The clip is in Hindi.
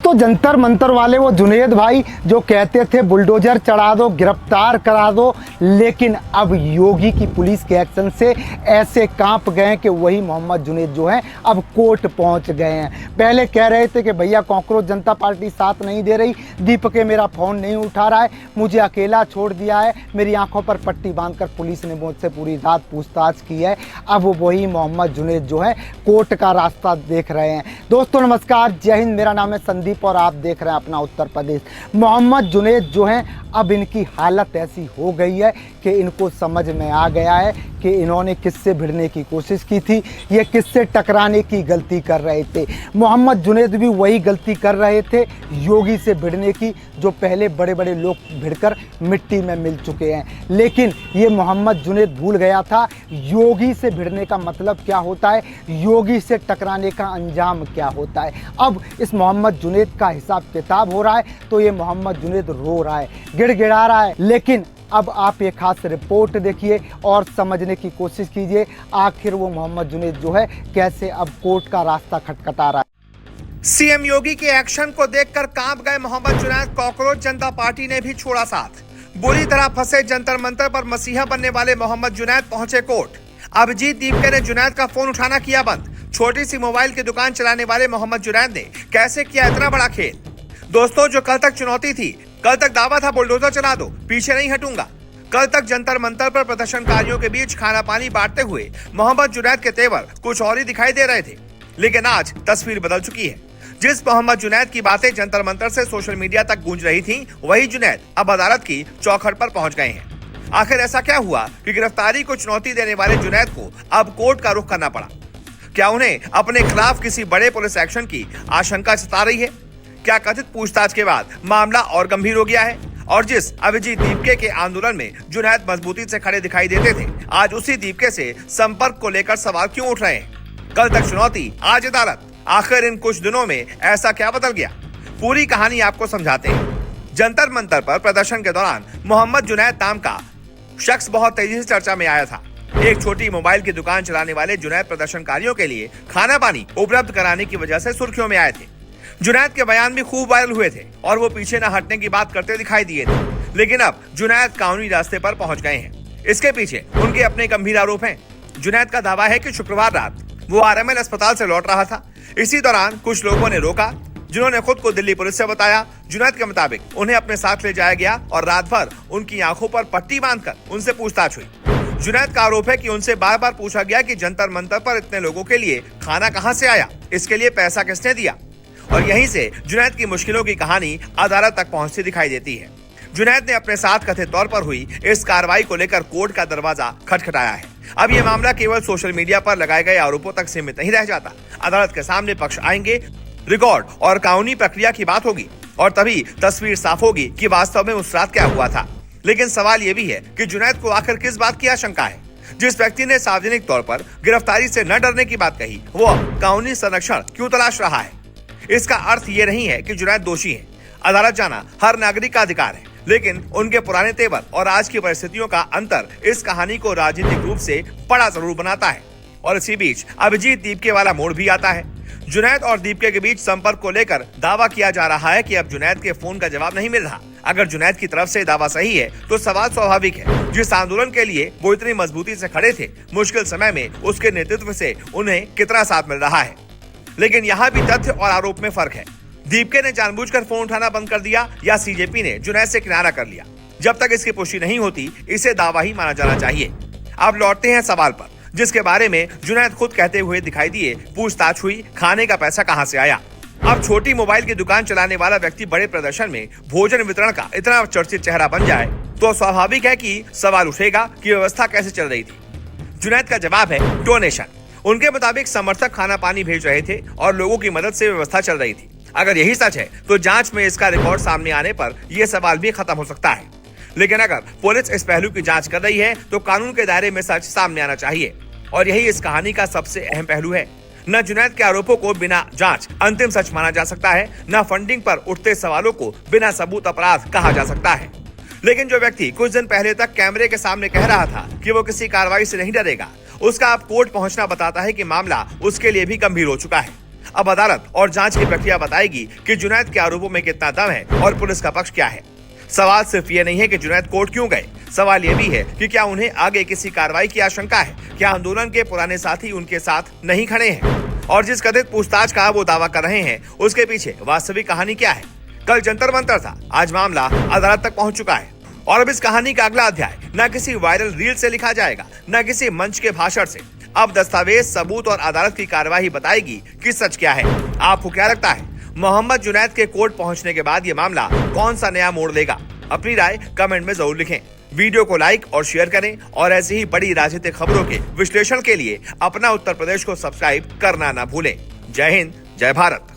दोस्तों जंतर मंतर वाले वो जुनेद भाई जो कहते थे बुलडोजर चढ़ा दो, गिरफ्तार करा दो, लेकिन अब योगी की पुलिस के एक्शन से ऐसे कांप गए कि वही मोहम्मद जुनेद जो है अब कोर्ट पहुंच गए हैं। पहले कह रहे थे कि भैया कांग्रेस जनता पार्टी साथ नहीं दे रही, दीपक मेरा फ़ोन नहीं उठा रहा है, मुझे अकेला छोड़ दिया है, मेरी आंखों पर पट्टी बांधकर पुलिस ने मुझसे पूरी रात पूछताछ की है। अब वही मोहम्मद जुनेद जो है कोर्ट का रास्ता देख रहे हैं। दोस्तों नमस्कार, जय हिंद, मेरा नाम है संदीप और आप देख रहे हैं अपना उत्तर प्रदेश। मोहम्मद जुनेद जो हैं अब इनकी हालत ऐसी हो गई है कि इनको समझ में आ गया है कि इन्होंने किससे भिड़ने की कोशिश की थी, ये किससे टकराने की गलती कर रहे थे। मोहम्मद जुनेद भी वही गलती कर रहे थे, योगी से भिड़ने की, जो पहले बड़े बड़े लोग भिड़कर मिट्टी में मिल चुके हैं। लेकिन ये मोहम्मद जुनेद भूल गया था योगी से भिड़ने का मतलब क्या होता है, योगी से टकराने का अंजाम क्या होता है। अब इस मोहम्मद जुनेद का हिसाब किताब हो रहा है तो ये मोहम्मद जुनेद रो रहा है, गिड़गिड़ा रहा है। लेकिन अब आप ये खास रिपोर्ट देखिए और समझने की कोशिश कीजिए आखिर वो मोहम्मद जुनेद जो है कैसे अब कोर्ट का रास्ता खटखटा रहा है। सीएम योगी के एक्शन को देखकर कांप गए मोहम्मद जुनैद। कांग्रेस जनता पार्टी ने भी छोड़ा साथ। बुरी तरह फंसे जंतर मंतर पर मसीहा बनने वाले मोहम्मद जुनैद पहुंचे कोर्ट। अभिजीत दीपके ने जुनैद का फोन उठाना किया बंद। छोटी सी मोबाइल की दुकान चलाने वाले मोहम्मद जुनैद ने कैसे किया इतना बड़ा खेल। दोस्तों जो कल तक चुनौती थी, कल तक दावा था बुलडोजर चला दो, पीछे नहीं हटूंगा, कल तक जंतर मंतर पर प्रदर्शनकारियों के बीच खाना पानी बांटते हुए मोहम्मद जुनैद के तेवर कुछ और ही दिखाई दे रहे थे। लेकिन आज तस्वीर बदल चुकी है। जिस मोहम्मद जुनैद की बातें जंतर मंतर से सोशल मीडिया तक गूंज रही थी, वही जुनैद अब अदालत की चौखट पर पहुंच गए हैं। आखिर ऐसा क्या हुआ कि गिरफ्तारी को चुनौती देने वाले जुनैद को अब कोर्ट का रुख करना पड़ा? क्या उन्हें अपने खिलाफ किसी बड़े पुलिस एक्शन की आशंका सता रही है? क्या कथित पूछताछ के बाद मामला और गंभीर हो गया है? और जिस अभिजीत दीपके के आंदोलन में जुनैद मजबूती से खड़े दिखाई देते थे, आज उसी दीपके से संपर्क को लेकर सवाल क्यों उठ रहे हैं? कल तक चुनौती, आज अदालत। आखिर इन कुछ दिनों में ऐसा क्या बदल गया? पूरी कहानी आपको समझाते हैं। जंतर मंतर पर प्रदर्शन के दौरान मोहम्मद जुनैद नाम का शख्स बहुत तेजी से चर्चा में आया था। एक छोटी मोबाइल की दुकान चलाने वाले जुनैद प्रदर्शनकारियों के लिए खाना पानी उपलब्ध कराने की वजह से सुर्खियों में आए थे। जुनैद के बयान भी खूब वायरल हुए थे और वो पीछे न हटने की बात करते दिखाई दिए थे। लेकिन अब जुनैद कानूनी रास्ते पर पहुंच गए हैं। इसके पीछे उनके अपने गंभीर आरोप हैं। जुनैद का दावा है कि शुक्रवार रात वो आरएमएल अस्पताल से लौट रहा था। इसी दौरान कुछ लोगों ने रोका, जिन्होंने खुद को दिल्ली पुलिस से बताया। जुनैद के मुताबिक उन्हें अपने साथ ले जाया गया और रात भर उनकी आंखों पर पट्टी बांधकर उनसे पूछताछ हुई। जुनैद का आरोप है कि उनसे बार बार पूछा गया कि जंतर मंतर पर इतने लोगों के लिए खाना कहां से आया, इसके लिए पैसा किसने दिया। और यहीं से जुनैद की मुश्किलों की कहानी अदालत तक पहुंचती दिखाई देती है। जुनैद ने अपने साथ कथित तौर पर हुई इस कार्रवाई को लेकर कोर्ट का दरवाजा खटखटाया है। अब ये मामला केवल सोशल मीडिया पर लगाए गए आरोपों तक सीमित नहीं रह जाता। अदालत के सामने पक्ष आएंगे, रिकॉर्ड और कानूनी प्रक्रिया की बात होगी और तभी तस्वीर साफ होगी कि वास्तव में उस रात क्या हुआ था। लेकिन सवाल ये भी है कि जुनैद को आखिर किस बात की आशंका है? जिस व्यक्ति ने सार्वजनिक तौर पर गिरफ्तारी से न डरने की बात कही, वो कानूनी संरक्षण क्यों तलाश रहा है? इसका अर्थ ये नहीं है कि जुनैद दोषी है। अदालत जाना हर नागरिक का अधिकार है, लेकिन उनके पुराने तेवर और आज की परिस्थितियों का अंतर इस कहानी को राजनीतिक रूप से बड़ा जरूर बनाता है। और इसी बीच अभिजीत दीपके वाला मोड़ भी आता है। जुनैद और दीपके के बीच संपर्क को लेकर दावा किया जा रहा है कि अब जुनैद के फोन का जवाब नहीं मिल रहा। अगर जुनैद की तरफ से दावा सही है तो सवाल स्वाभाविक है, जिस आंदोलन के लिए वो इतनी मजबूती से खड़े थे, मुश्किल समय में उसके नेतृत्व से उन्हें कितना साथ मिल रहा है। लेकिन यहाँ भी तथ्य और आरोप में फर्क है। दीपके ने जानबूझकर फोन उठाना बंद कर दिया या सीजेपी ने जुनैद से किनारा कर लिया? जब तक इसकी पुष्टि नहीं होती, इसे दावा ही माना जाना चाहिए। अब लौटते हैं सवाल पर, जिसके बारे में जुनैद खुद कहते हुए दिखाई दिए। पूछताछ हुई, खाने का पैसा कहां से आया? अब छोटी मोबाइल की दुकान चलाने वाला व्यक्ति बड़े प्रदर्शन में भोजन वितरण का इतना चर्चित चेहरा बन जाए तो स्वाभाविक है कि सवाल उठेगा कि व्यवस्था कैसे चल रही थी। जुनैद का जवाब है डोनेशन। उनके मुताबिक समर्थक खाना पानी भेज रहे थे और लोगों की मदद से व्यवस्था चल रही थी। अगर यही सच है तो जांच में इसका रिकॉर्ड सामने आने पर यह सवाल भी खत्म हो सकता है। लेकिन अगर पुलिस इस पहलू की जांच कर रही है तो कानून के दायरे में सच सामने आना चाहिए और यही इस कहानी का सबसे अहम पहलू है। न जुनैद के आरोपों को बिना जांच अंतिम सच माना जा सकता है, न फंडिंग पर उठते सवालों को बिना सबूत अपराध कहा जा सकता है। लेकिन जो व्यक्ति कुछ दिन पहले तक कैमरे के सामने कह रहा था कि वो किसी कार्रवाई से नहीं डरेगा, उसका अब कोर्ट पहुंचना बताता है कि मामला उसके लिए भी गंभीर हो चुका है। अब अदालत और जांच की प्रक्रिया बताएगी कि जुनैद के आरोपों में कितना दम है और पुलिस का पक्ष क्या है। सवाल सिर्फ ये नहीं है कि जुनैद कोर्ट क्यों गए, सवाल ये भी है कि क्या उन्हें आगे किसी कार्रवाई की आशंका है, क्या आंदोलन के पुराने साथी उनके साथ नहीं खड़े हैं, और जिस कथित पूछताछ का वो दावा कर रहे हैं उसके पीछे वास्तविक कहानी क्या है। कल जंतर मंतर था, आज मामला अदालत तक पहुंच चुका है और अब इस कहानी का अगला अध्याय न किसी वायरल रील से लिखा जाएगा, न किसी मंच के भाषण से। अब दस्तावेज, सबूत और अदालत की कार्यवाही बताएगी कि सच क्या है। आपको क्या लगता है, मोहम्मद जुनैद के कोर्ट पहुंचने के बाद ये मामला कौन सा नया मोड़ लेगा? अपनी राय कमेंट में जरूर लिखें। वीडियो को लाइक और शेयर करें और ऐसी ही बड़ी राजनीतिक खबरों के विश्लेषण के लिए अपना उत्तर प्रदेश को सब्सक्राइब करना ना भूलें। जय हिंद, जय भारत।